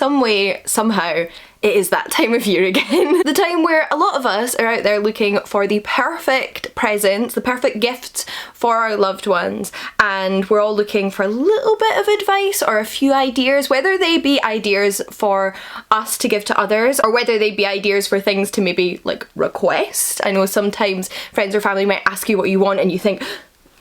some way, somehow, it is that time of year again. The time where a lot of us are out there looking for the perfect presents, the perfect gifts for our loved ones, and we're all looking for a little bit of advice or a few ideas, whether they be ideas for us to give to others or whether they be ideas for things to maybe like request. I know sometimes friends or family might ask you what you want and you think,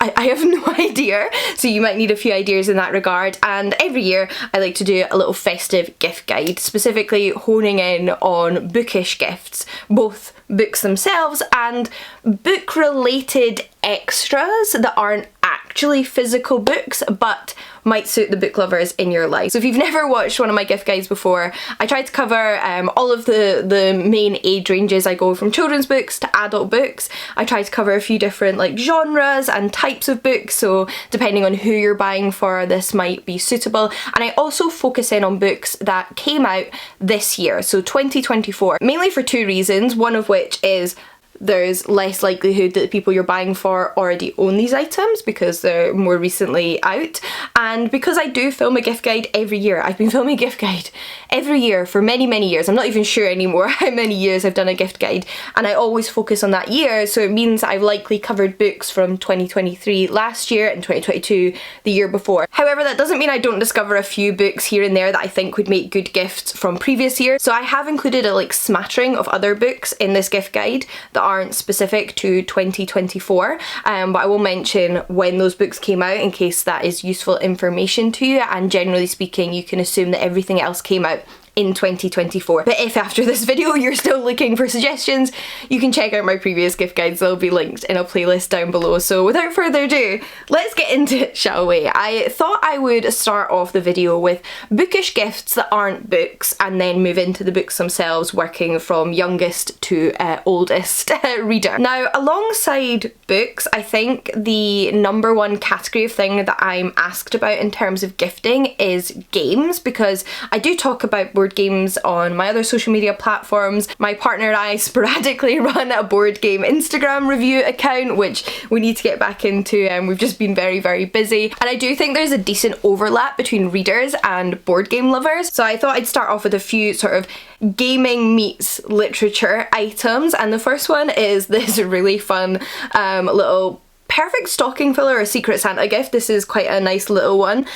I have no idea, so you might need a few ideas in that regard. And every year I like to do a little festive gift guide, specifically honing in on bookish gifts, both books themselves and book related extras that aren't actually physical books but might suit the book lovers in your life. So if you've never watched one of my gift guides before, I try to cover all of the main age ranges. I go from children's books to adult books. I try to cover a few different like genres and types of books, so depending on who you're buying for, this might be suitable. And I also focus in on books that came out this year, so 2024, mainly for two reasons, one of which is there's less likelihood that the people you're buying for already own these items because they're more recently out, and because I do film a gift guide every year. I've been filming a gift guide every year for many years. I'm not even sure anymore how many years I've done a gift guide, and I always focus on that year, so it means I've likely covered books from 2023 last year and 2022 the year before. However, that doesn't mean I don't discover a few books here and there that I think would make good gifts from previous years. So I have included a like smattering of other books in this gift guide that aren't specific to 2024, but I will mention when those books came out in case that is useful information to you, and generally speaking you can assume that everything else came out in 2024. But if after this video you're still looking for suggestions, you can check out my previous gift guides. They'll be linked in a playlist down below. So without further ado, let's get into it, shall we? I thought I would start off the video with bookish gifts that aren't books and then move into the books themselves, working from youngest to oldest reader. Now, alongside books, I think the number one category of thing that I'm asked about in terms of gifting is games, because I do talk about board games on my other social media platforms. My partner and I sporadically run a board game Instagram review account, which we need to get back into, and we've just been very busy. And I do think there's a decent overlap between readers and board game lovers, so I thought I'd start off with a few sort of gaming meets literature items. And the first one is this really fun little perfect stocking filler or Secret Santa gift. This is quite a nice little one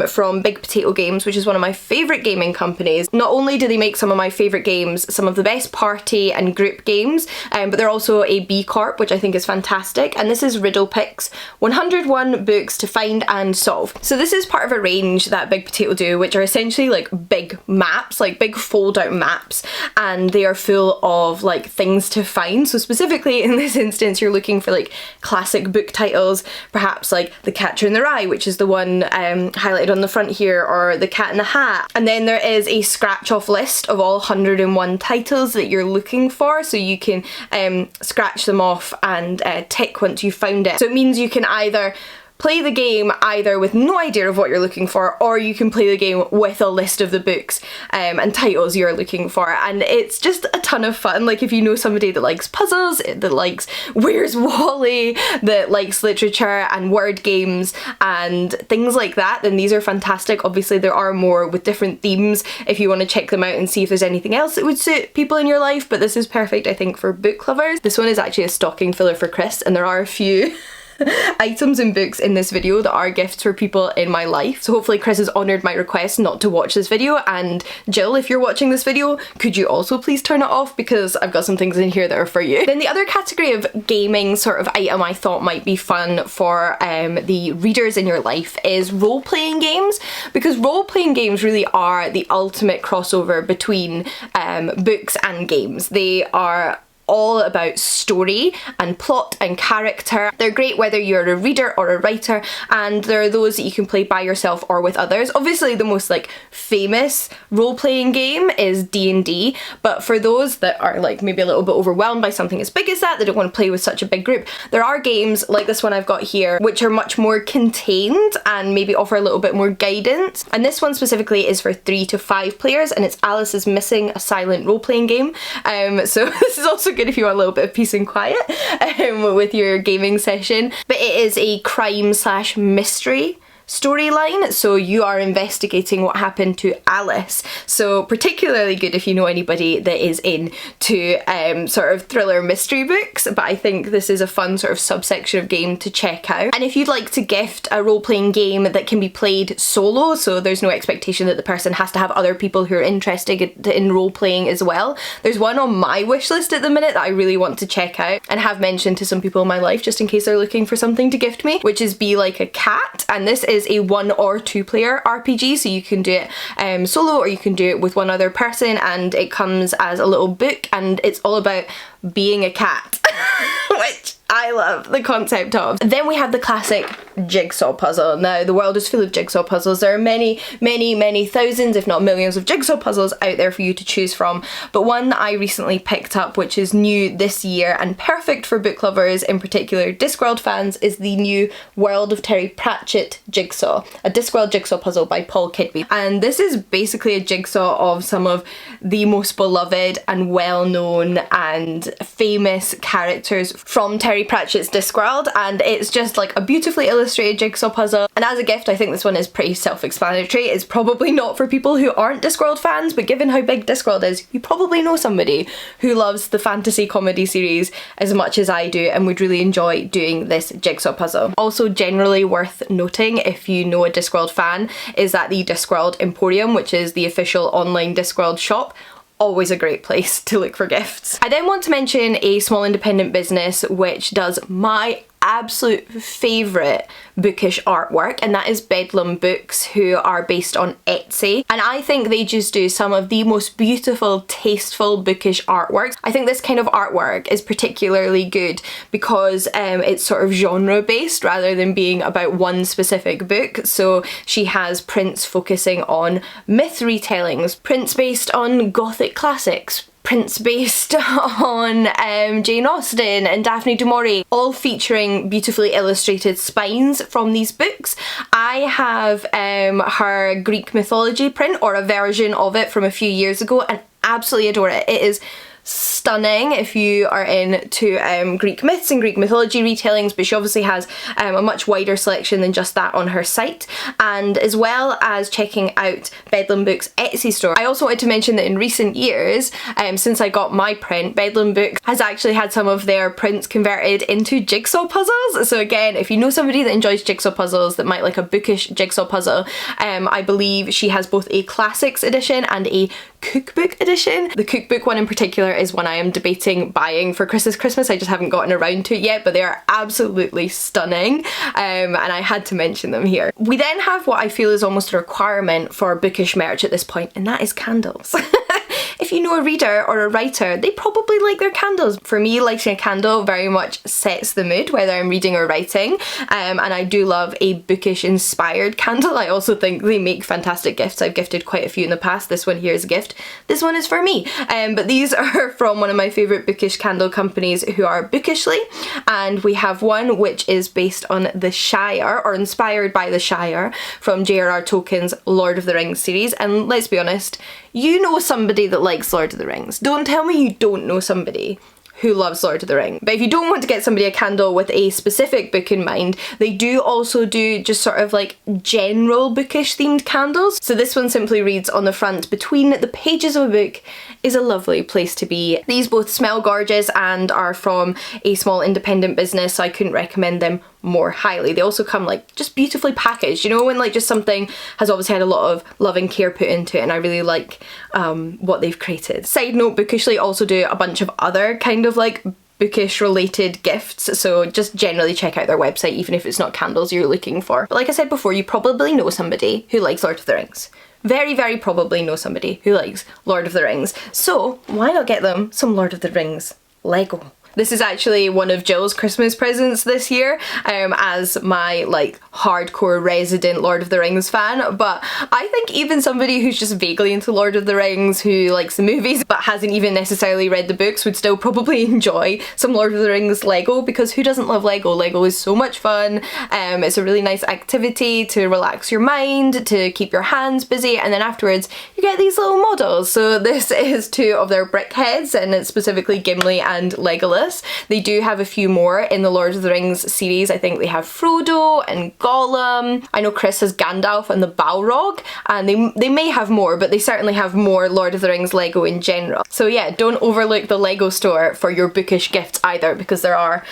from Big Potato Games, which is one of my favourite gaming companies. Not only do they make some of my favourite games, some of the best party and group games, but they're also a B Corp, which I think is fantastic. And this is Riddle Picks, 101 books to find and solve. So this is part of a range that Big Potato do, which are essentially like big maps, like big fold out maps, and they are full of like things to find. So specifically in this instance, you're looking for like classic book titles, perhaps like The Catcher in the Rye, which is the one highlighted on the front here, or The Cat in the Hat. And then there is a scratch off list of all 101 titles that you're looking for, so you can scratch them off and tick once you've found it. So it means you can either play the game either with no idea of what you're looking for, or you can play the game with a list of the books and titles you're looking for, and it's just a ton of fun. Like if you know somebody that likes puzzles, that likes Where's Wally, that likes literature and word games and things like that, then these are fantastic. Obviously there are more with different themes if you want to check them out and see if there's anything else that would suit people in your life, but this is perfect I think for book lovers. This one is actually a stocking filler for Chris, and there are a few items and books in this video that are gifts for people in my life. So hopefully Chris has honoured my request not to watch this video, and Jill, if you're watching this video, could you also please turn it off, because I've got some things in here that are for you. Then the other category of gaming sort of item I thought might be fun for the readers in your life is role-playing games, because role-playing games really are the ultimate crossover between books and games. They are all about story and plot and character. They're great whether you're a reader or a writer, and there are those that you can play by yourself or with others. Obviously the most like famous role-playing game is D&D, but for those that are like maybe a little bit overwhelmed by something as big as that, they don't want to play with such a big group, there are games like this one I've got here which are much more contained and maybe offer a little bit more guidance. And this one specifically is for 3 to 5 players, and it's Alice is Missing, a silent role-playing game. So this is also good if you want a little bit of peace and quiet with your gaming session. But it is a crime slash mystery storyline, so you are investigating what happened to Alice. So particularly good if you know anybody that is into sort of thriller mystery books, but I think this is a fun sort of subsection of game to check out. And if you'd like to gift a role-playing game that can be played solo, so there's no expectation that the person has to have other people who are interested in role-playing as well, there's one on my wish list at the minute that I really want to check out and have mentioned to some people in my life just in case they're looking for something to gift me, which is Be Like a Cat. And this is a 1 or 2 player RPG, so you can do it solo or you can do it with one other person, and it comes as a little book and it's all about being a cat, which I love the concept of. Then we have the classic jigsaw puzzle. Now, the world is full of jigsaw puzzles. There are many, many, many thousands, if not millions, of jigsaw puzzles out there for you to choose from. But one that I recently picked up, which is new this year and perfect for book lovers, in particular Discworld fans, is the new World of Terry Pratchett Jigsaw, a Discworld jigsaw puzzle by Paul Kidby. And this is basically a jigsaw of some of the most beloved and well-known and famous characters from Terry Pratchett's Discworld, and it's just like a beautifully illustrated jigsaw puzzle. And as a gift, I think this one is pretty self-explanatory. It's probably not for people who aren't Discworld fans, but given how big Discworld is, you probably know somebody who loves the fantasy comedy series as much as I do and would really enjoy doing this jigsaw puzzle. Also generally worth noting, if you know a Discworld fan, is that the Discworld Emporium, which is the official online Discworld shop, always a great place to look for gifts. I then want to mention a small independent business which does my absolute favourite bookish artwork, and that is Bedlam Books, who are based on Etsy, and I think they just do some of the most beautiful, tasteful bookish artworks. I think this kind of artwork is particularly good because it's sort of genre based rather than being about one specific book. So she has prints focusing on myth retellings, prints based on gothic classics, prints based on Jane Austen and Daphne du Maurier, all featuring beautifully illustrated spines from these books. I have her Greek mythology print, or a version of it from a few years ago, and absolutely adore it. It is stunning if you are into Greek myths and Greek mythology retellings, but she obviously has a much wider selection than just that on her site. And as well as checking out Bedlam Books' Etsy store, I also wanted to mention that in recent years, since I got my print, Bedlam Books has actually had some of their prints converted into jigsaw puzzles. So again, if you know somebody that enjoys jigsaw puzzles, that might like a bookish jigsaw puzzle, I believe she has both a classics edition and a cookbook edition. The cookbook one in particular is one I am debating buying for Christmas. I just haven't gotten around to it yet, but they are absolutely stunning, and I had to mention them here. We then have what I feel is almost a requirement for bookish merch at this point, and that is candles. If you know a reader or a writer, they probably like their candles. For me, lighting a candle very much sets the mood, whether I'm reading or writing, and I do love a bookish inspired candle. I also think they make fantastic gifts. I've gifted quite a few in the past. This one here is a gift. This one is for me. But these are from one of my favourite bookish candle companies, who are Bookishly, and we have one which is based on the Shire, or inspired by the Shire, from J.R.R. Tolkien's Lord of the Rings series. And let's be honest, you know somebody that likes Lord of the Rings. Don't tell me you don't know somebody who loves Lord of the Rings. But if you don't want to get somebody a candle with a specific book in mind, they do also do just sort of like general bookish themed candles. So this one simply reads on the front, "Between the pages of a book is a lovely place to be." These both smell gorgeous and are from a small independent business, so I couldn't recommend them more highly. They also come like just beautifully packaged, you know, when like just something has obviously had a lot of love and care put into it, and I really like what they've created. Side note, Bookishly also do a bunch of other kind of like bookish related gifts, so just generally check out their website even if it's not candles you're looking for. But like I said before, you probably know somebody who likes Lord of the Rings. Very, very probably know somebody who likes Lord of the Rings. So why not get them some Lord of the Rings Lego? This is actually one of Jill's Christmas presents this year, as my like hardcore resident Lord of the Rings fan. But I think even somebody who's just vaguely into Lord of the Rings, who likes the movies but hasn't even necessarily read the books, would still probably enjoy some Lord of the Rings Lego, because who doesn't love Lego? Lego is so much fun. It's a really nice activity to relax your mind, to keep your hands busy, and then afterwards you get these little models. So this is 2 of their brick heads, and it's specifically Gimli and Legolas. Legolas. They do have a few more in the Lord of the Rings series. I think they have Frodo and Gollum. I know Chris has Gandalf and the Balrog, and they may have more, but they certainly have more Lord of the Rings Lego in general. So yeah, don't overlook the Lego store for your bookish gifts either, because there are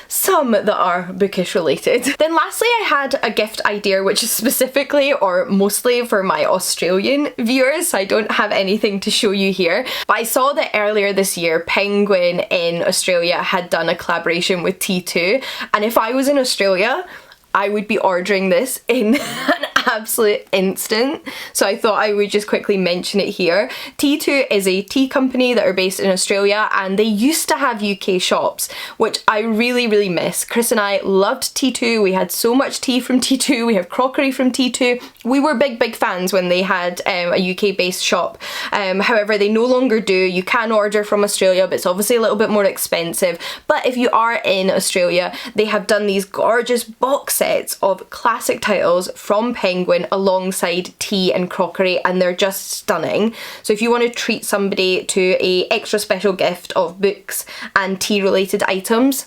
some that are bookish related. Then lastly, I had a gift idea which is specifically or mostly for my Australian viewers, so I don't have anything to show you here. But I saw that earlier this year Penguin in Australia had done a collaboration with T2, and if I was in Australia, I would be ordering this in an absolute instant. So I thought I would just quickly mention it here. T2 is a tea company that are based in Australia, and they used to have UK shops, which I really, really miss. Chris and I loved T2. We had so much tea from T2. We have crockery from T2. We were big fans when they had a UK based shop. However, they no longer do. You can order from Australia, but it's obviously a little bit more expensive. But if you are in Australia, they have done these gorgeous box sets of classic titles from Penguin alongside tea and crockery, and they're just stunning. So if you want to treat somebody to a extra special gift of books and tea related items,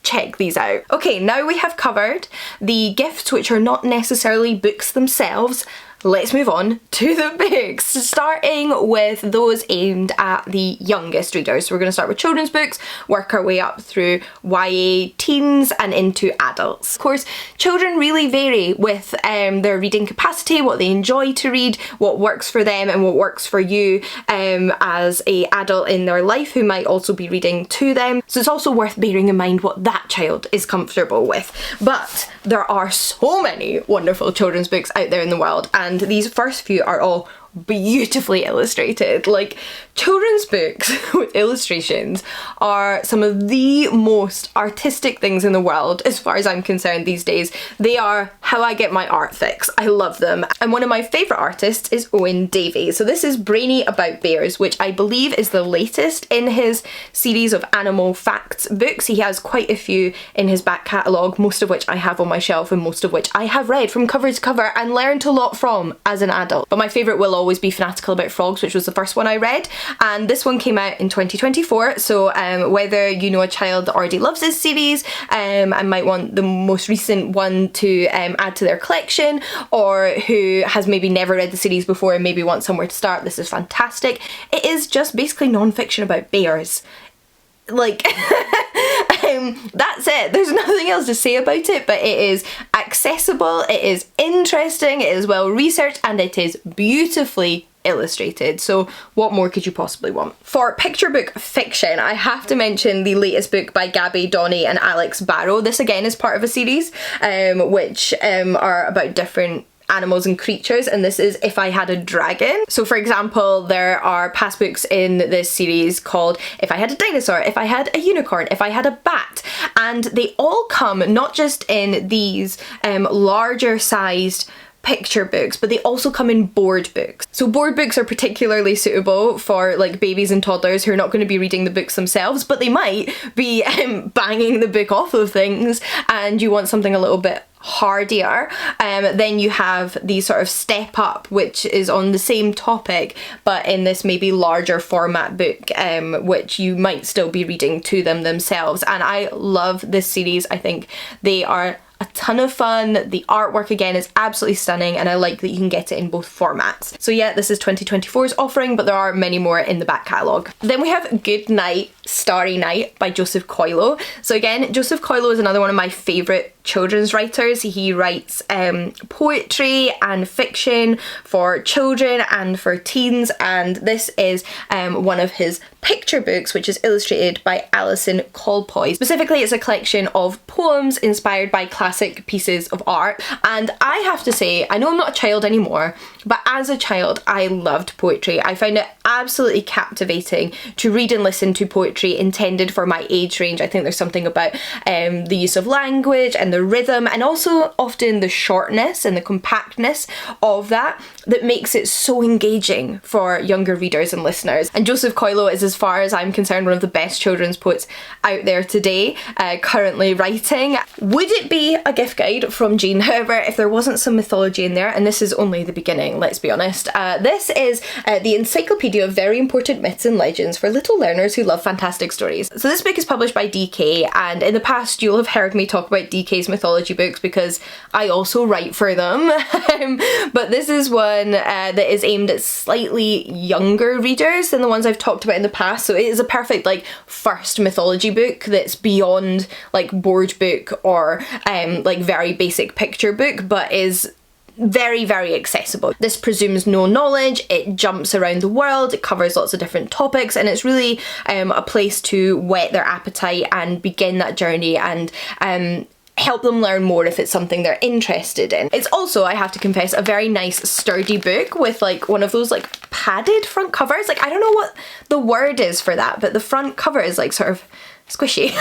check these out. Okay, now we have covered the gifts which are not necessarily books themselves. Let's move on to the books, starting with those aimed at the youngest readers. So we're going to start with children's books, work our way up through YA teens and into adults. Of course, children really vary with their reading capacity, what they enjoy to read, what works for them and what works for you as an adult in their life who might also be reading to them. So it's also worth bearing in mind what that child is comfortable with. But there are so many wonderful children's books out there in the world, and these first few are all beautifully illustrated. Like, children's books with illustrations are some of the most artistic things in the world as far as I'm concerned these days. They are how I get my art fix. I love them. And one of my favourite artists is Owen Davey. So this is Brainy About Bears, which I believe is the latest in his series of animal facts books. He has quite a few in his back catalogue, most of which I have on my shelf and most of which I have read from cover to cover and learned a lot from as an adult. But my favourite will always be Fanatical About Frogs, which was the first one I read, and this one came out in 2024. So whether you know a child that already loves this series and might want the most recent one to add to their collection, or who has maybe never read the series before and maybe wants somewhere to start, this is fantastic. It is just basically non-fiction about bears. Like, that's it. There's nothing else to say about it, but it is accessible, it is interesting, it is well researched, and it is beautifully illustrated. So what more could you possibly want? For picture book fiction, I have to mention the latest book by Gabby Donney and Alex Barrow. This again is part of a series which are about different animals and creatures, and this is If I Had a Dragon. So for example, there are past books in this series called If I Had a Dinosaur, If I Had a Unicorn, If I Had a Bat, and they all come not just in these larger sized picture books, but they also come in board books. So board books are particularly suitable for like babies and toddlers who are not going to be reading the books themselves, but they might be banging the book off of things and you want something a little bit hardier. Then you have the sort of Step Up, which is on the same topic but in this maybe larger format book, which you might still be reading to them themselves. And I love this series. I think they are a ton of fun. The artwork again is absolutely stunning, and I like that you can get it in both formats. So yeah, this is 2024's offering, but there are many more in the back catalogue. Then we have Good Night, Starry Night by Joseph Coelho. So again, Joseph Coelho is another one of my favourite children's writers. He writes poetry and fiction for children and for teens, and this is one of his picture books, which is illustrated by Alison Colpoy. Specifically, it's a collection of poems inspired by classic pieces of art, and I have to say, I know I'm not a child anymore, but as a child I loved poetry. I found it absolutely captivating to read and listen to poetry intended for my age range. I think there's something about the use of language and the rhythm, and also often the shortness and the compactness of that makes it so engaging for younger readers and listeners. And Joseph Coelho is, as far as I'm concerned, one of the best children's poets out there today, currently writing. Would it be a gift guide from Jean, however, if there wasn't some mythology in there? And this is only the beginning, let's be honest. This is the Encyclopaedia overview of very important myths and legends for little learners who love fantastic stories. So this book is published by DK, and in the past you'll have heard me talk about DK's mythology books because I also write for them. But this is one that is aimed at slightly younger readers than the ones I've talked about in the past, so it is a perfect like first mythology book that's beyond like board book or like very basic picture book, but is very, very accessible. This presumes no knowledge, it jumps around the world, it covers lots of different topics, and it's really a place to whet their appetite and begin that journey and help them learn more if it's something they're interested in. It's also, I have to confess, a very nice sturdy book with like one of those like padded front covers. Like I don't know what the word is for that, but the front cover is like sort of squishy.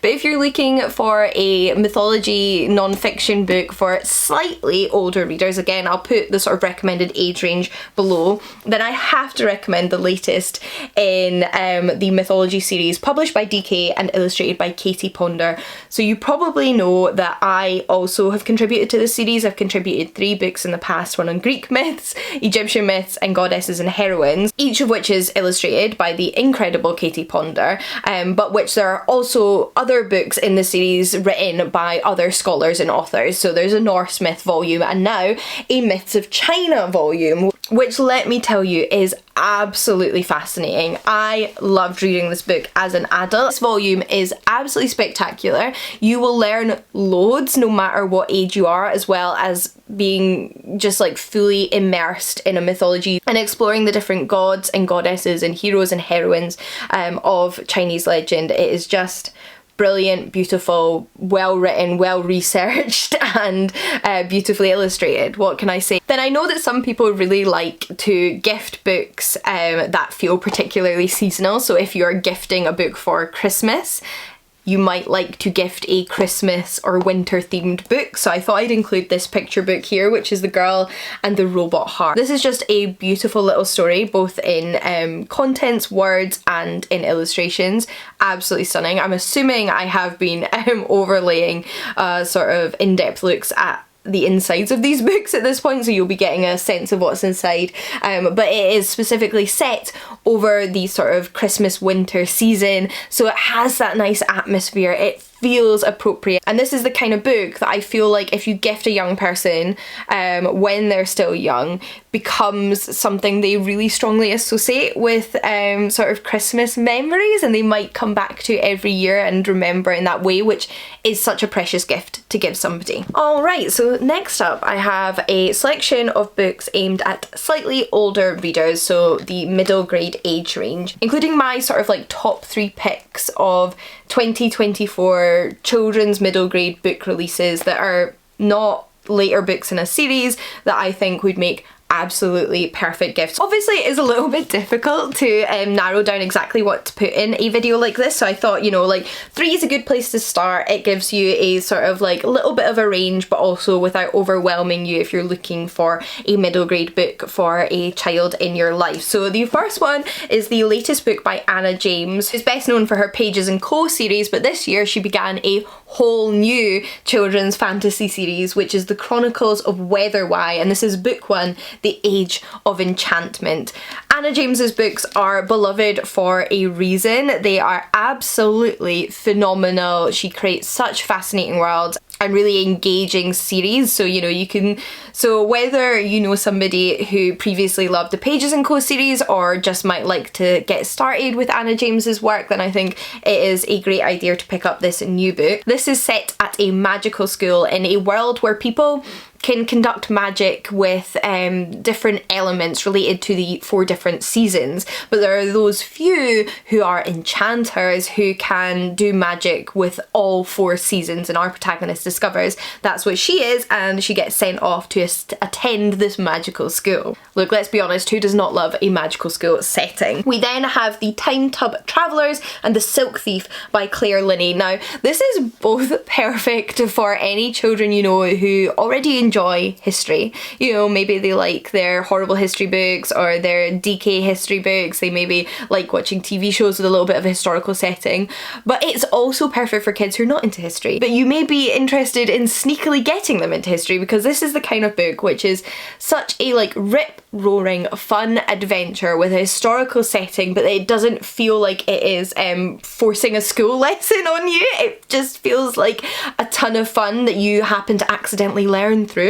But if you're looking for a mythology non-fiction book for slightly older readers, again I'll put the sort of recommended age range below, then I have to recommend the latest in the Mythology series, published by DK and illustrated by Katie Ponder. So you probably know that I also have contributed to this series. I've contributed 3 books in the past, one on Greek myths, Egyptian myths and goddesses and heroines, each of which is illustrated by the incredible Katie Ponder, but which there are also other books in the series written by other scholars and authors. So there's a Norse myth volume and now a Myths of China volume, which, let me tell you, is absolutely fascinating. I loved reading this book as an adult. This volume is absolutely spectacular. You will learn loads no matter what age you are, as well as being just like fully immersed in a mythology and exploring the different gods and goddesses and heroes and heroines of Chinese legend. It is just brilliant, beautiful, well written, well researched and beautifully illustrated. What can I say? Then I know that some people really like to gift books that feel particularly seasonal. So if you're gifting a book for Christmas, you might like to gift a Christmas or winter themed book. So I thought I'd include this picture book here, which is The Girl and the Robot Heart. This is just a beautiful little story, both in contents, words and in illustrations. Absolutely stunning. I'm assuming I have been overlaying sort of in-depth looks at the insides of these books at this point, so you'll be getting a sense of what's inside, but it is specifically set over the sort of Christmas winter season, so it has that nice atmosphere. It feels appropriate, and this is the kind of book that I feel like if you gift a young person when they're still young, becomes something they really strongly associate with sort of Christmas memories, and they might come back to every year and remember in that way, which is such a precious gift to give somebody. Alright, so next up I have a selection of books aimed at slightly older readers, so the middle grade age range, including my sort of like top 3 picks of 2024 children's middle grade book releases that are not later books in a series that I think would make absolutely perfect gifts. Obviously it is a little bit difficult to narrow down exactly what to put in a video like this, so I thought, you know, like 3 is a good place to start. It gives you a sort of like a little bit of a range, but also without overwhelming you if you're looking for a middle grade book for a child in your life. So the first one is the latest book by Anna James, who's best known for her Pages & Co series, but this year she began a whole new children's fantasy series, which is The Chronicles of Weatherwhy, and this is book 1, The Age of Enchantment. Anna James's books are beloved for a reason. They are absolutely phenomenal. She creates such fascinating worlds and really engaging series, so you know, you can, so whether you know somebody who previously loved the Pages & Co series or just might like to get started with Anna James's work, then I think it is a great idea to pick up this new book. This is set at a magical school in a world where people can conduct magic with different elements related to the 4 different seasons, but there are those few who are enchanters who can do magic with all 4 seasons, and our protagonist discovers that's what she is, and she gets sent off to attend this magical school. Look, let's be honest, who does not love a magical school setting? We then have The Time Tub Travellers and The Silk Thief by Claire Linney. Now, this is both perfect for any children you know who already enjoy enjoy history. You know, maybe they like their horrible history books or their DK history books. They maybe like watching TV shows with a little bit of a historical setting. But it's also perfect for kids who are not into history. But you may be interested in sneakily getting them into history, because this is the kind of book which is such a like rip-roaring fun adventure with a historical setting, but it doesn't feel like it is forcing a school lesson on you. It just feels like a ton of fun that you happen to accidentally learn through.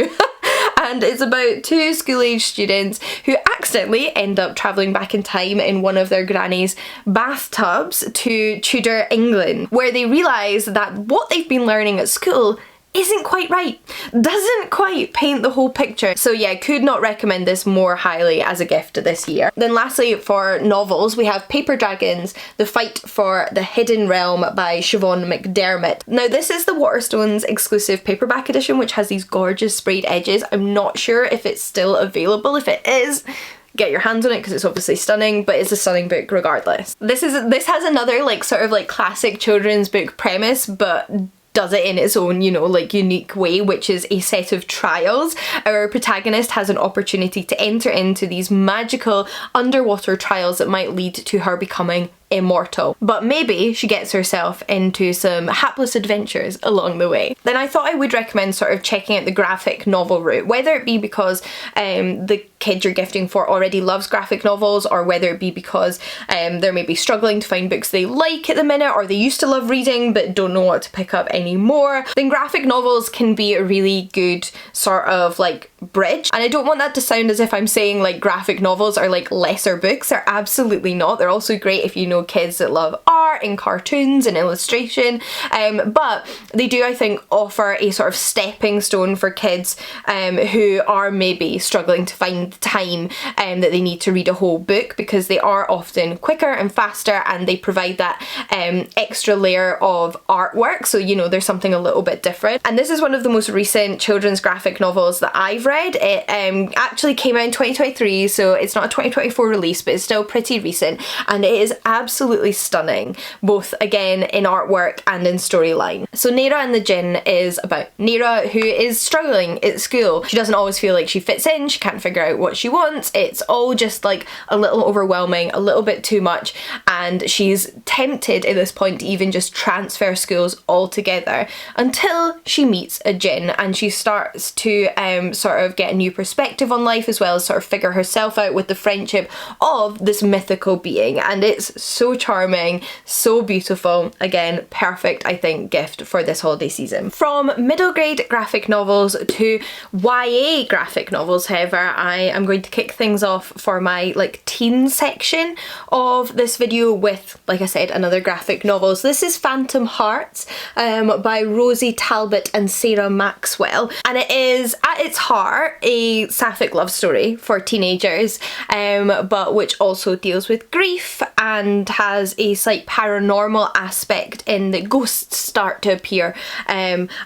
And it's about two school-age students who accidentally end up travelling back in time in one of their granny's bathtubs to Tudor England, where they realise that what they've been learning at school isn't quite right, doesn't quite paint the whole picture. So yeah, could not recommend this more highly as a gift this year. Then lastly, for novels, we have Paper Dragons, The Fight for the Hidden Realm by Siobhan McDermott. Now this is the Waterstones exclusive paperback edition, which has these gorgeous sprayed edges. I'm not sure if it's still available. If it is, get your hands on it because it's obviously stunning, but it's a stunning book regardless. This has another like sort of like classic children's book premise, but does it in its own, you know, like unique way, which is a set of trials. Our protagonist has an opportunity to enter into these magical underwater trials that might lead to her becoming immortal, but maybe she gets herself into some hapless adventures along the way. Then I thought I would recommend sort of checking out the graphic novel route, whether it be because the kid you're gifting for already loves graphic novels, or whether it be because they're maybe struggling to find books they like at the minute, or they used to love reading but don't know what to pick up anymore. Then graphic novels can be a really good sort of like bridge. And I don't want that to sound as if I'm saying like graphic novels are like lesser books. They're absolutely not. They're also great if you know kids that love art and cartoons and illustration, but they do, I think, offer a sort of stepping stone for kids who are maybe struggling to find the time that they need to read a whole book, because they are often quicker and faster and they provide that extra layer of artwork, so you know there's something a little bit different. And this is one of the most recent children's graphic novels that I've read. It actually came out in 2023, so it's not a 2024 release, but it's still pretty recent, and it is absolutely stunning, both again in artwork and in storyline. So Nera and the Djinn is about Nera, who is struggling at school. She doesn't always feel like she fits in, she can't figure out what she wants, it's all just like a little overwhelming, a little bit too much, and she's tempted at this point to even just transfer schools altogether, until she meets a Djinn and she starts to sort of get a new perspective on life, as well as sort of figure herself out with the friendship of this mythical being. And it's so charming, so beautiful. Again, perfect, I think, gift for this holiday season. From middle grade graphic novels to YA graphic novels, however, I am going to kick things off for my like teen section of this video with, like I said, another graphic novel. So this is Phantom Hearts by Rosie Talbot and Sarah Maxwell, and it is at its heart a sapphic love story for teenagers, but which also deals with grief and has a slight paranormal aspect in that ghosts start to appear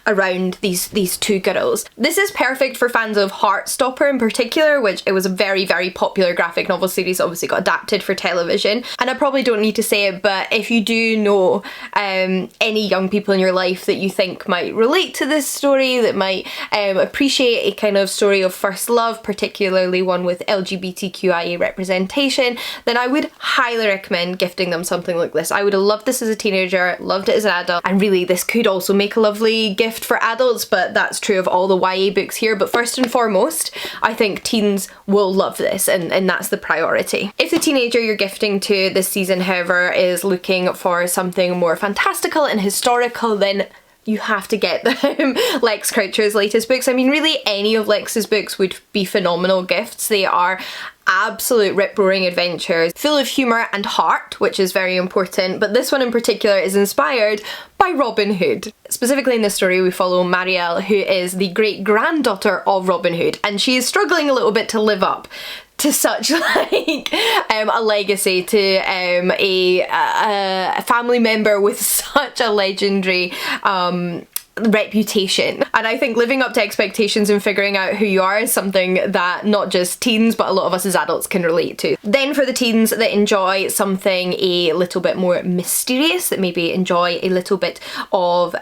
around these two girls. This is perfect for fans of Heartstopper in particular, which it was a very, very popular graphic novel series, obviously got adapted for television. And I probably don't need to say it, but if you do know any young people in your life that you think might relate to this story, that might appreciate a kind of story of first love, particularly one with LGBTQIA representation, then I would highly recommend gifting them something like this. I would have loved this as a teenager, loved it as an adult, and really this could also make a lovely gift for adults, but that's true of all the YA books here. But first and foremost, I think teens will love this, and that's the priority. If the teenager you're gifting to this season, however, is looking for something more fantastical and historical, then you have to get them Lex Croucher's latest books. I mean, really any of Lex's books would be phenomenal gifts. They are absolute rip-roaring adventures, full of humour and heart, which is very important, but this one in particular is inspired by Robin Hood. Specifically in this story we follow Marielle, who is the great-granddaughter of Robin Hood, and she is struggling a little bit to live up to such like a legacy, to a family member with such a legendary reputation. And I think living up to expectations and figuring out who you are is something that not just teens but a lot of us as adults can relate to. Then for the teens that enjoy something a little bit more mysterious, that maybe enjoy a little bit of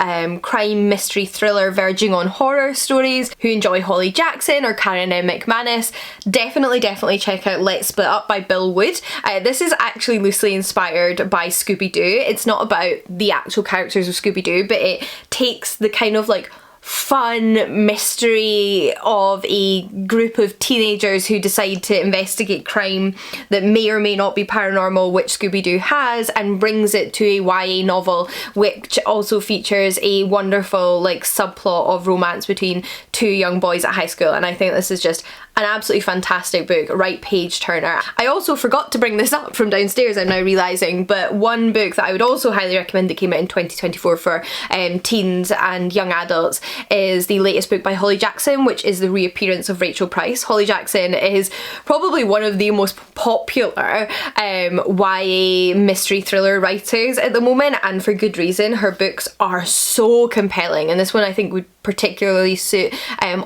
crime, mystery, thriller, verging on horror stories, who enjoy Holly Jackson or Karen M. McManus, definitely check out Let's Split Up by Bill Wood. This is actually loosely inspired by Scooby-Doo. It's not about the actual characters of Scooby-Doo, but it takes the kind of like fun mystery of a group of teenagers who decide to investigate crime that may or may not be paranormal, which Scooby-Doo has, and brings it to a YA novel, which also features a wonderful like subplot of romance between two young boys at high school. And I think this is just an absolutely fantastic book, right page turner. I also forgot to bring this up from downstairs, I'm now realising, but one book that I would also highly recommend that came out in 2024 for teens and young adults is the latest book by Holly Jackson, which is the reappearance of Rachel Price. Holly Jackson is probably one of the most popular YA mystery thriller writers at the moment, and for good reason. Her books are so compelling, and this one I think would particularly suit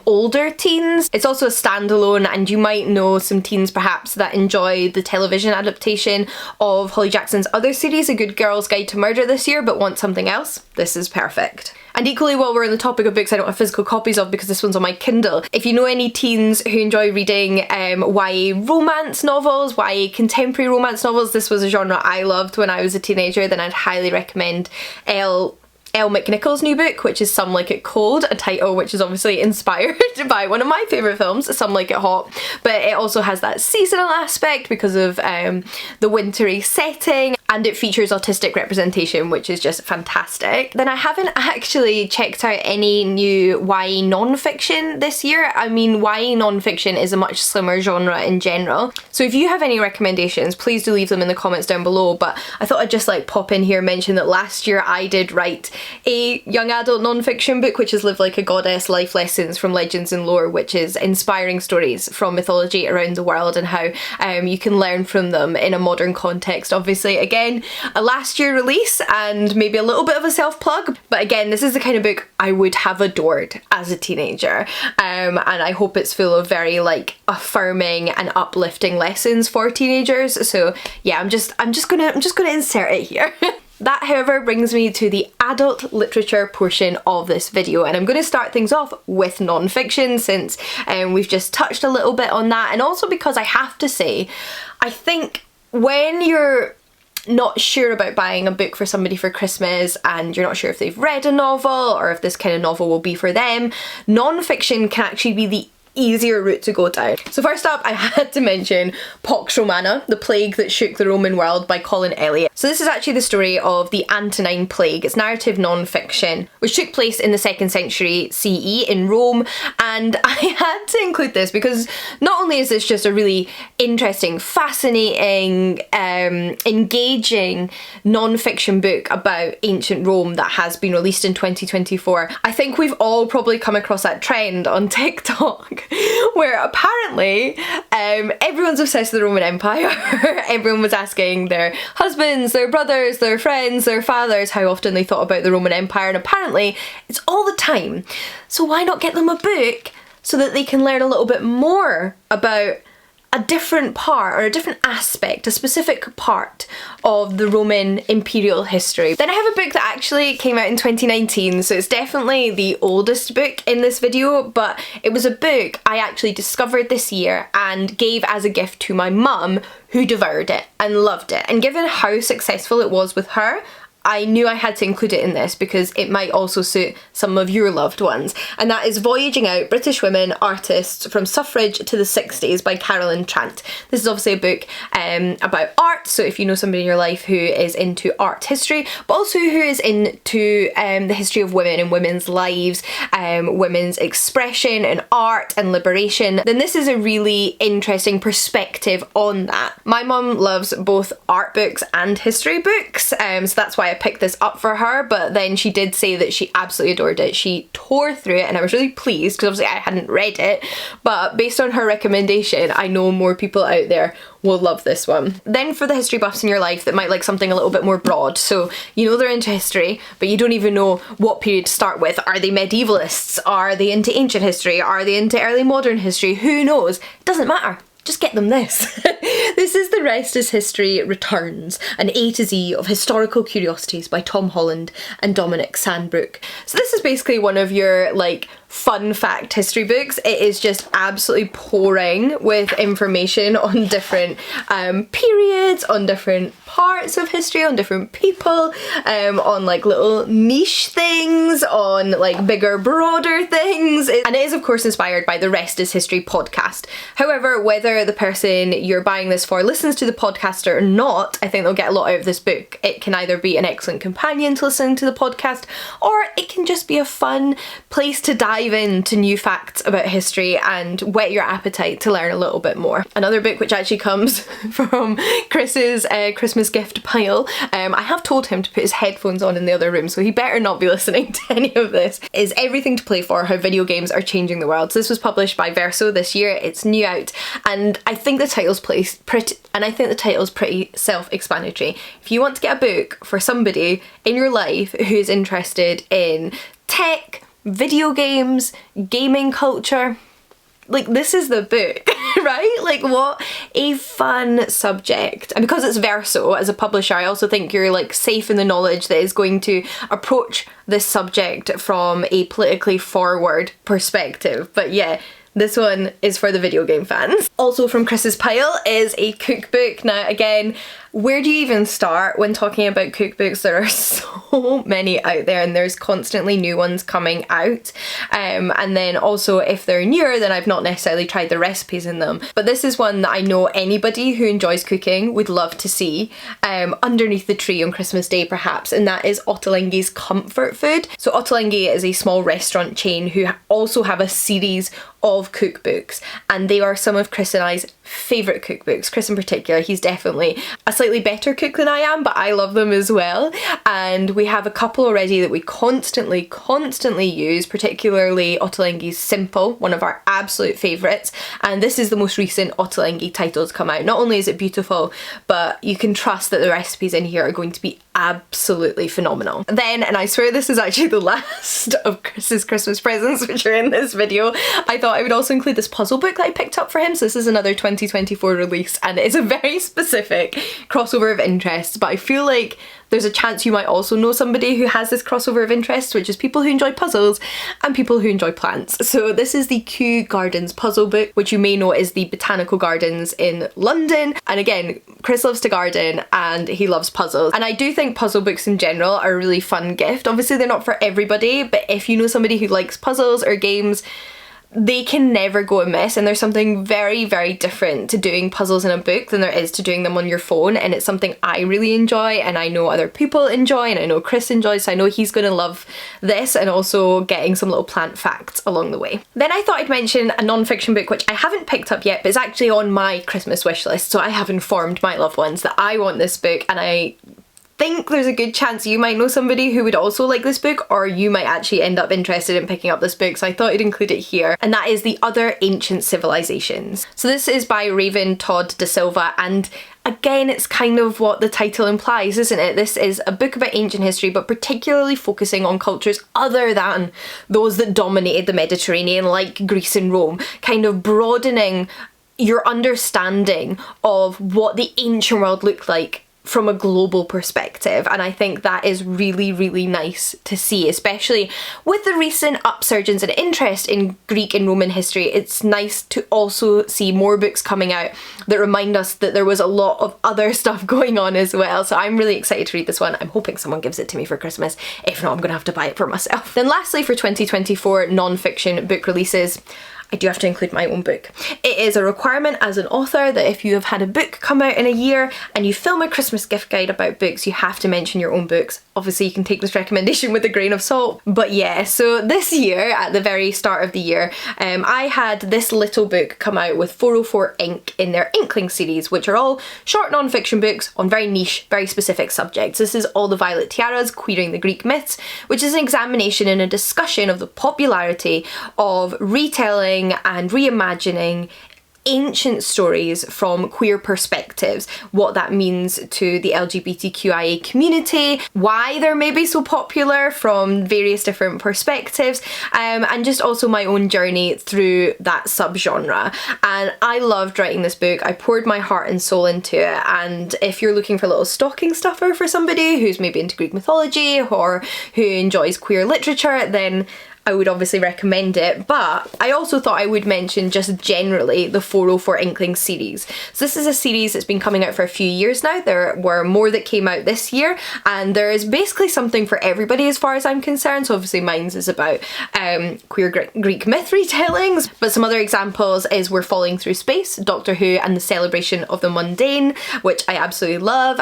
older teens. It's also a standalone, and you might know some teens perhaps that enjoy the television adaptation of Holly Jackson's other series, A Good Girl's Guide to Murder, this year, but want something else. This is perfect. And equally, while we're on the topic of books I don't have physical copies of because this one's on my Kindle, if you know any teens who enjoy reading YA romance novels, YA contemporary romance novels, this was a genre I loved when I was a teenager, then I'd highly recommend Elle McNichol's new book, which is Some Like It Cold, a title which is obviously inspired by one of my favourite films, Some Like It Hot, but it also has that seasonal aspect because of the wintry setting, and it features autistic representation, which is just fantastic. Then I haven't actually checked out any new YA non-fiction this year. I mean, YA non-fiction is a much slimmer genre in general, so if you have any recommendations, please do leave them in the comments down below. But I thought I'd just like pop in here and mention that last year I did write a young adult non-fiction book, which is Live Like a Goddess, Life Lessons from Legends and Lore, which is inspiring stories from mythology around the world and how you can learn from them in a modern context. Obviously, again, a last year release and maybe a little bit of a self-plug, but again, this is the kind of book I would have adored as a teenager, and I hope it's full of very like affirming and uplifting lessons for teenagers. So yeah, I'm just gonna insert it here. That, however, brings me to the adult literature portion of this video, and I'm going to start things off with non-fiction since we've just touched a little bit on that, and also because I have to say, I think when you're not sure about buying a book for somebody for Christmas and you're not sure if they've read a novel or if this kind of novel will be for them, non-fiction can actually be the easier route to go down. So first up, I had to mention Pax Romana, The Plague That Shook the Roman World by Colin Elliott. So this is actually the story of the Antonine Plague. It's narrative non-fiction, which took place in the 2nd century CE in Rome, and I had to include this because not only is this just a really interesting, fascinating, engaging non-fiction book about ancient Rome that has been released in 2024, I think we've all probably come across that trend on TikTok where apparently everyone's obsessed with the Roman Empire. Everyone was asking their husbands, their brothers, their friends, their fathers how often they thought about the Roman Empire, and apparently it's all the time. So why not get them a book so that they can learn a little bit more about a different part or a different aspect, a specific part of the Roman imperial history. Then I have a book that actually came out in 2019, so it's definitely the oldest book in this video, but it was a book I actually discovered this year and gave as a gift to my mum, who devoured it and loved it. And given how successful it was with her, I knew I had to include it in this because it might also suit some of your loved ones, and that is Voyaging Out, British Women Artists from Suffrage to the 60s by Carolyn Trant. This is obviously a book about art, so if you know somebody in your life who is into art history, but also who is into the history of women and women's lives, women's expression and art and liberation, then this is a really interesting perspective on that. My mum loves both art books and history books, so that's why I picked this up for her, but then she did say that she absolutely adored it. She tore through it and I was really pleased because obviously I hadn't read it, but based on her recommendation, I know more people out there will love this one. Then for the history buffs in your life that might like something a little bit more broad, so you know they're into history, but you don't even know what period to start with. Are they medievalists? Are they into ancient history? Are they into early modern history? Who knows? It doesn't matter. Just get them this. This is The Rest is History Returns, an A to Z of historical curiosities by Tom Holland and Dominic Sandbrook. So this is basically one of your like fun fact history books. It is just absolutely pouring with information on different periods, on different parts of history, on different people, on like little niche things, on like bigger, broader things. And it is of course inspired by the Rest is History podcast. However, whether the person you're buying this for listens to the podcast or not, I think they'll get a lot out of this book. It can either be an excellent companion to listening to the podcast, or it can just be a fun place to dive into new facts about history and whet your appetite to learn a little bit more. Another book which actually comes from Chris's Christmas gift pile, I have told him to put his headphones on in the other room, so he better not be listening to any of this, is Everything to Play For: How Video Games Are Changing the World. So this was published by Verso this year. It's new out, and I think the title's pretty self-explanatory. If you want to get a book for somebody in your life who's interested in tech, video games, gaming culture, like this is the book, right? Like what a fun subject. And because it's Verso as a publisher, I also think you're like safe in the knowledge that it's going to approach this subject from a politically forward perspective. But yeah, this one is for the video game fans. Also from Chris's pile is a cookbook. Now again, where do you even start when talking about cookbooks? There are so many out there and there's constantly new ones coming out. And then also if they're newer, then I've not necessarily tried the recipes in them. But this is one that I know anybody who enjoys cooking would love to see underneath the tree on Christmas Day perhaps, and that is Ottolenghi's Comfort Food. So Ottolenghi is a small restaurant chain who also have a series of cookbooks, and they are some of Chris and I's favourite cookbooks. Chris in particular, he's definitely a slightly better cook than I am, but I love them as well. And we have a couple already that we constantly use, particularly Ottolenghi's Simple, one of our absolute favourites. And this is the most recent Ottolenghi title to come out. Not only is it beautiful, but you can trust that the recipes in here are going to be absolutely phenomenal. Then, and I swear this is actually the last of Chris's Christmas presents which are in this video, I thought I would also include this puzzle book that I picked up for him. So this is another 2024 release and it's a very specific crossover of interests, but I feel like there's a chance you might also know somebody who has this crossover of interests, which is people who enjoy puzzles and people who enjoy plants. So this is the Kew Gardens puzzle book, which you may know is the Botanical Gardens in London. And again, Chris loves to garden and he loves puzzles. And I do think puzzle books in general are a really fun gift. Obviously they're not for everybody, but if you know somebody who likes puzzles or games, they can never go amiss, and there's something very, very different to doing puzzles in a book than there is to doing them on your phone, and it's something I really enjoy and I know other people enjoy and I know Chris enjoys, so I know he's going to love this, and also getting some little plant facts along the way. Then I thought I'd mention a non-fiction book which I haven't picked up yet, but it's actually on my Christmas wish list, so I have informed my loved ones that I want this book, and I think there's a good chance you might know somebody who would also like this book, or you might actually end up interested in picking up this book, so I thought I'd include it here, and that is The Other Ancient Civilizations. So this is by Raven Todd Da Silva, and again, it's kind of what the title implies, isn't it? This is a book about ancient history, but particularly focusing on cultures other than those that dominated the Mediterranean, like Greece and Rome, kind of broadening your understanding of what the ancient world looked like from a global perspective, and I think that is really, really nice to see, especially with the recent upsurgence in interest in Greek and Roman history. It's nice to also see more books coming out that remind us that there was a lot of other stuff going on as well, so I'm really excited to read this one. I'm hoping someone gives it to me for Christmas. If not, I'm gonna have to buy it for myself. Then lastly, for 2024 non-fiction book releases, I do have to include my own book. It is a requirement as an author that if you have had a book come out in a year and you film a Christmas gift guide about books, you have to mention your own books. Obviously you can take this recommendation with a grain of salt, but yeah, so this year, at the very start of the year, I had this little book come out with 404 Inc. in their Inkling series, which are all short non-fiction books on very niche, very specific subjects. This is All the Violet Tiaras, Queering the Greek Myths, which is an examination and a discussion of the popularity of retelling and reimagining ancient stories from queer perspectives, what that means to the LGBTQIA community, why they're maybe so popular from various different perspectives, and just also my own journey through that subgenre. And I loved writing this book. I poured my heart and soul into it, and if you're looking for a little stocking stuffer for somebody who's maybe into Greek mythology or who enjoys queer literature, then I would obviously recommend it. But I also thought I would mention just generally the 404 Inkling series. So this is a series that's been coming out for a few years now. There were more that came out this year, and there is basically something for everybody as far as I'm concerned. So obviously mine's is about queer Greek myth retellings, but some other examples is We're Falling Through Space, Doctor Who and the Celebration of the Mundane, which I absolutely love,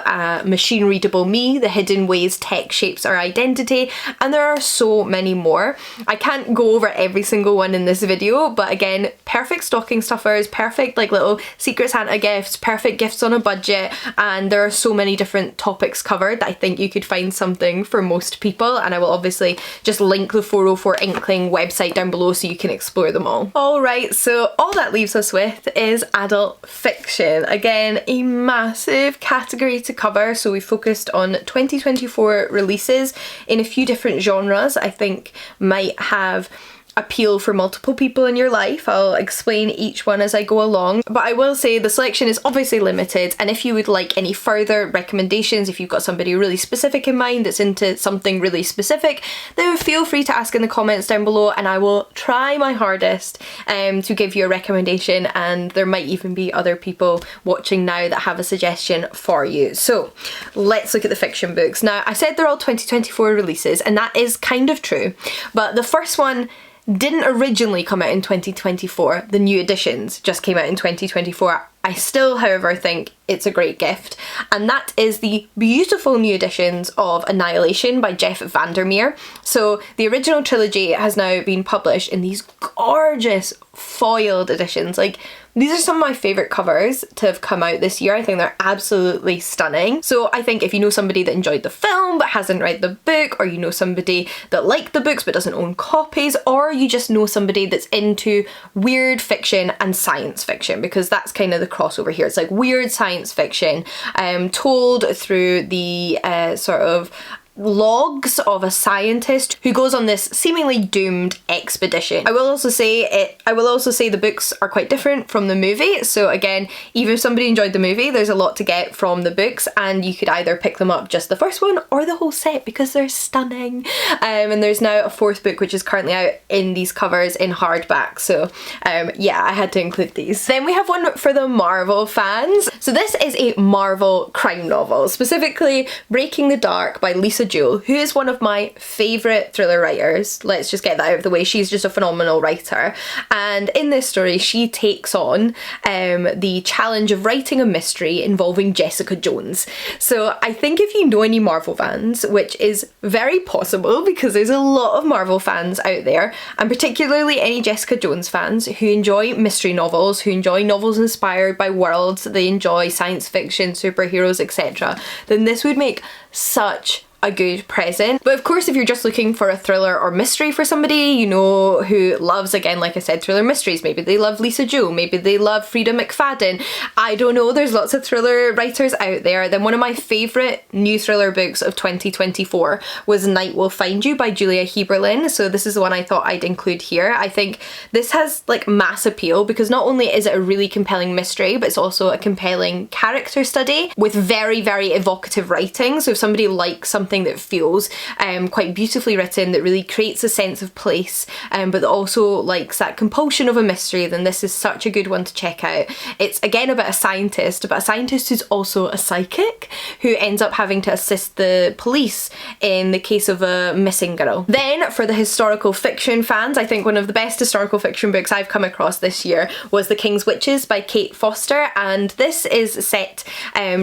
Machine Readable Me, The Hidden Ways Tech Shapes Our Identity, and there are so many more. I can't go over every single one in this video, but again, perfect stocking stuffers, perfect like little Secret Santa gifts, perfect gifts on a budget, and there are so many different topics covered that I think you could find something for most people, and I will obviously just link the 404 Inkling website down below so you can explore them all. Alright, so all that leaves us with is adult fiction. Again, a massive category to cover, so we focused on 2024 releases in a few different genres I think might have appeal for multiple people in your life. I'll explain each one as I go along, but I will say the selection is obviously limited, and if you would like any further recommendations, if you've got somebody really specific in mind that's into something really specific, then feel free to ask in the comments down below and I will try my hardest to give you a recommendation, and there might even be other people watching now that have a suggestion for you. So let's look at the fiction books. Now, I said they're all 2024 releases, and that is kind of true, but the first one didn't originally come out in 2024. The new editions just came out in 2024. I still, however, think it's a great gift, and that is the beautiful new editions of Annihilation by Jeff Vandermeer. So the original trilogy has now been published in these gorgeous foiled editions. Like, these are some of my favourite covers to have come out this year. I think they're absolutely stunning. So I think if you know somebody that enjoyed the film but hasn't read the book, or you know somebody that liked the books but doesn't own copies, or you just know somebody that's into weird fiction and science fiction, because that's kind of the crossover here. It's like weird science fiction told through the sort of logs of a scientist who goes on this seemingly doomed expedition. I will also say the books are quite different from the movie, so again, even if somebody enjoyed the movie, there's a lot to get from the books, and you could either pick them up just the first one or the whole set because they're stunning. And there's now a fourth book which is currently out in these covers in hardback, so yeah, I had to include these. Then we have one for the Marvel fans. So this is a Marvel crime novel, specifically Breaking the Dark by Lisa Jewell, who is one of my favourite thriller writers. Let's just get that out of the way. She's just a phenomenal writer, and in this story she takes on the challenge of writing a mystery involving Jessica Jones. So I think if you know any Marvel fans, which is very possible because there's a lot of Marvel fans out there, and particularly any Jessica Jones fans who enjoy mystery novels, who enjoy novels inspired by worlds, they enjoy science fiction, superheroes, etc., then this would make such a good present. But of course, if you're just looking for a thriller or mystery for somebody, you know, who loves, again, like I said, thriller mysteries, maybe they love Lisa Jewell, maybe they love Frida McFadden, I don't know, there's lots of thriller writers out there, then one of my favourite new thriller books of 2024 was Night Will Find You by Julia Heberlin. So this is the one I thought I'd include here. I think this has like mass appeal because not only is it a really compelling mystery, but it's also a compelling character study with very, very evocative writing. So if somebody likes something something that feels quite beautifully written, that really creates a sense of place, but also likes that compulsion of a mystery, then this is such a good one to check out. It's again about a scientist, but a scientist who's also a psychic, who ends up having to assist the police in the case of a missing girl. Then for the historical fiction fans, I think one of the best historical fiction books I've come across this year was The King's Witches by Kate Foster, and this is set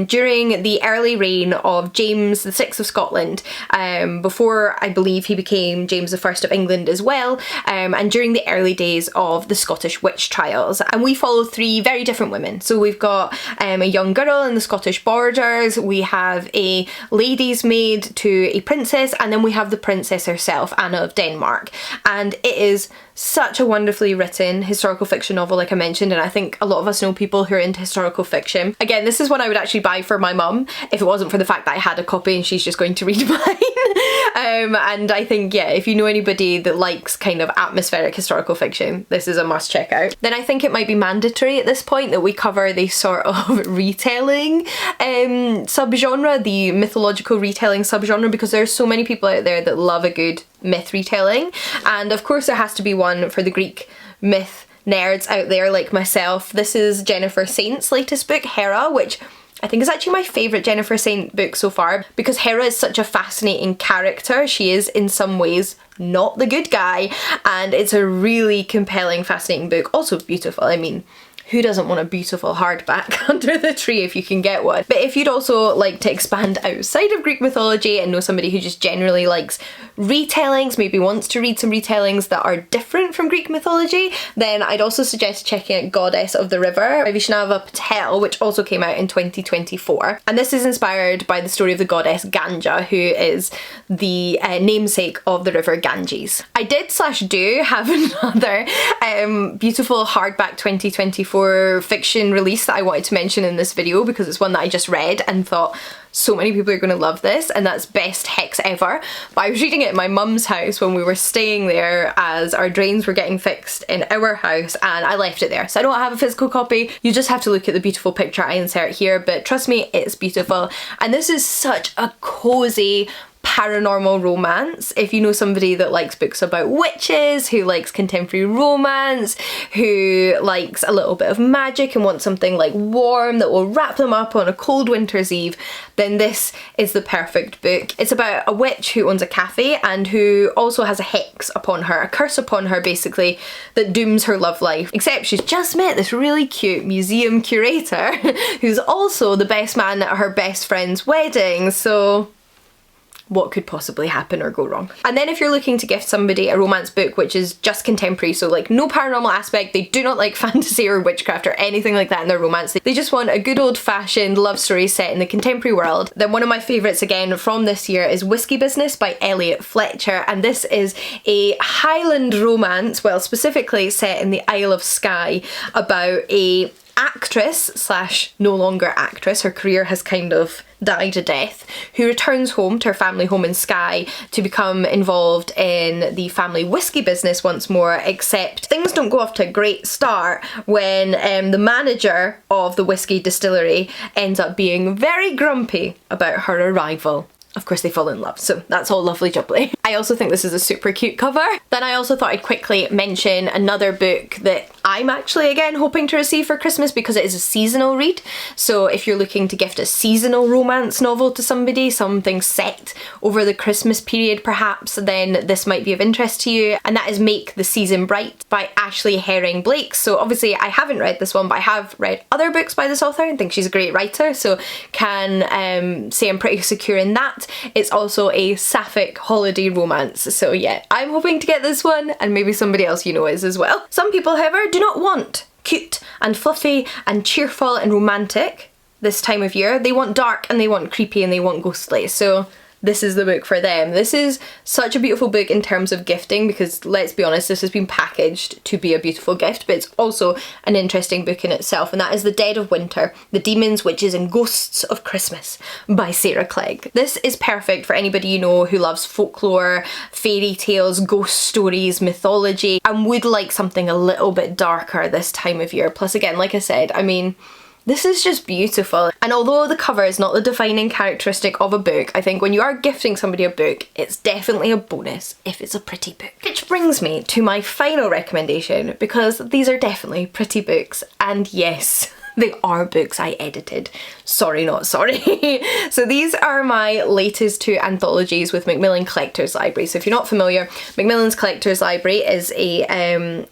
during the early reign of James VI of Scotland, before I believe he became James I of England as well, and during the early days of the Scottish witch trials. And we follow three very different women. So we've got a young girl in the Scottish borders, we have a lady's maid to a princess, and then we have the princess herself, Anna of Denmark. And it is such a wonderfully written historical fiction novel, like I mentioned, and I think a lot of us know people who are into historical fiction. Again, this is one I would actually buy for my mum if it wasn't for the fact that I had a copy and she's just going to read mine. And I think, yeah, if you know anybody that likes kind of atmospheric historical fiction, this is a must check out. Then I think it might be mandatory at this point that we cover the sort of retelling subgenre, the mythological retelling subgenre, because there's so many people out there that love a good myth retelling. And of course there has to be one for the Greek myth nerds out there like myself. This is Jennifer Saint's latest book, Hera, which I think is actually my favourite Jennifer Saint book so far, because Hera is such a fascinating character. She is in some ways not the good guy, and it's a really compelling, fascinating book. Also beautiful. I mean, who doesn't want a beautiful hardback under the tree if you can get one? But if you'd also like to expand outside of Greek mythology and know somebody who just generally likes retellings, maybe wants to read some retellings that are different from Greek mythology, then I'd also suggest checking out Goddess of the River by Vaishnava Patel, which also came out in 2024. And this is inspired by the story of the goddess Ganga, who is the namesake of the river Ganges. I do have another beautiful hardback 2024 fiction release that I wanted to mention in this video, because it's one that I just read and thought so many people are going to love this, and that's Best Hex Ever. But I was reading it at my mum's house when we were staying there as our drains were getting fixed in our house, and I left it there. So I don't have a physical copy. You just have to look at the beautiful picture I insert here, but trust me, it's beautiful. And this is such a cozy paranormal romance. If you know somebody that likes books about witches, who likes contemporary romance, who likes a little bit of magic and wants something like warm that will wrap them up on a cold winter's eve, then this is the perfect book. It's about a witch who owns a cafe and who also has a hex upon her, a curse upon her basically, that dooms her love life. Except she's just met this really cute museum curator who's also the best man at her best friend's wedding, so what could possibly happen or go wrong? And then if you're looking to gift somebody a romance book which is just contemporary, so like no paranormal aspect, they do not like fantasy or witchcraft or anything like that in their romance, they just want a good old-fashioned love story set in the contemporary world, then one of my favourites again from this year is Whiskey Business by Elliot Fletcher, and this is a Highland romance, well specifically set in the Isle of Skye, about a actress slash no longer actress, her career has kind of died a death, who returns home to her family home in Skye to become involved in the family whiskey business once more, except things don't go off to a great start when the manager of the whiskey distillery ends up being very grumpy about her arrival. Of course they fall in love, so that's all lovely jubbly. I also think this is a super cute cover. Then I also thought I'd quickly mention another book that I'm actually again hoping to receive for Christmas, because it is a seasonal read. So if you're looking to gift a seasonal romance novel to somebody, something set over the Christmas period perhaps, then this might be of interest to you. And that is Make the Season Bright by Ashley Herring Blake. So obviously I haven't read this one, but I have read other books by this author and think she's a great writer, so can say I'm pretty secure in that. It's also a sapphic holiday romance, so yeah, I'm hoping to get this one, and maybe somebody else you know is as well. Some people, however, do not want cute and fluffy and cheerful and romantic this time of year. They want dark and they want creepy and they want ghostly, so this is the book for them. This is such a beautiful book in terms of gifting, because let's be honest, this has been packaged to be a beautiful gift, but it's also an interesting book in itself, and that is The Dead of Winter, The Demons, Witches and Ghosts of Christmas by Sarah Clegg. This is perfect for anybody you know who loves folklore, fairy tales, ghost stories, mythology, and would like something a little bit darker this time of year. Plus again, like I said, I mean, This is just beautiful. And although the cover is not the defining characteristic of a book, I think when you are gifting somebody a book, it's definitely a bonus if it's a pretty book. Which brings me to my final recommendation, because these are definitely pretty books, and yes, they are books I edited. Sorry, not sorry. So these are my latest two anthologies with Macmillan Collector's Library. So if you're not familiar, Macmillan's Collector's Library is a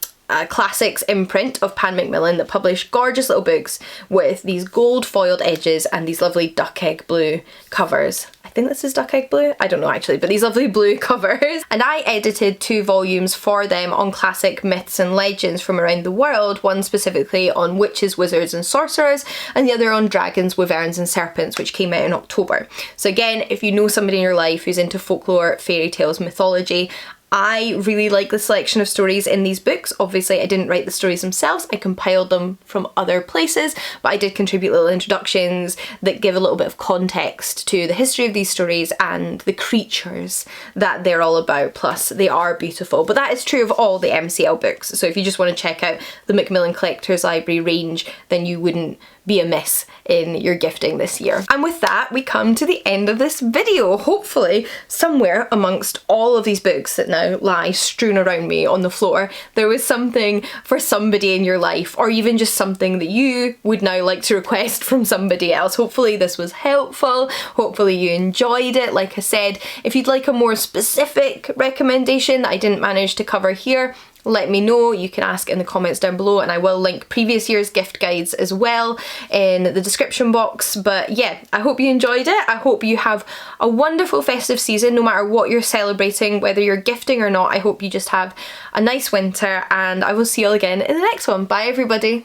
classics imprint of Pan Macmillan that published gorgeous little books with these gold foiled edges and these lovely duck egg blue covers. I think this is duck egg blue? I don't know actually, but these lovely blue covers. And I edited 2 volumes for them on classic myths and legends from around the world, one specifically on witches, wizards and sorcerers, and the other on dragons, wyverns and serpents, which came out in October. So again, if you know somebody in your life who's into folklore, fairy tales, mythology, I really like the selection of stories in these books. Obviously I didn't write the stories themselves, I compiled them from other places, but I did contribute little introductions that give a little bit of context to the history of these stories and the creatures that they're all about, plus they are beautiful. But that is true of all the MCL books, so if you just want to check out the Macmillan Collector's Library range, then you wouldn't be amiss in your gifting this year. And with that, we come to the end of this video. Hopefully, somewhere amongst all of these books that now lie strewn around me on the floor, there was something for somebody in your life, or even just something that you would now like to request from somebody else. Hopefully this was helpful. Hopefully you enjoyed it. Like I said, if you'd like a more specific recommendation that I didn't manage to cover here, let me know. You can ask in the comments down below, and I will link previous year's gift guides as well in the description box. But yeah, I hope you enjoyed it. I hope you have a wonderful festive season no matter what you're celebrating, whether you're gifting or not. I hope you just have a nice winter, and I will see you all again in the next one. Bye everybody.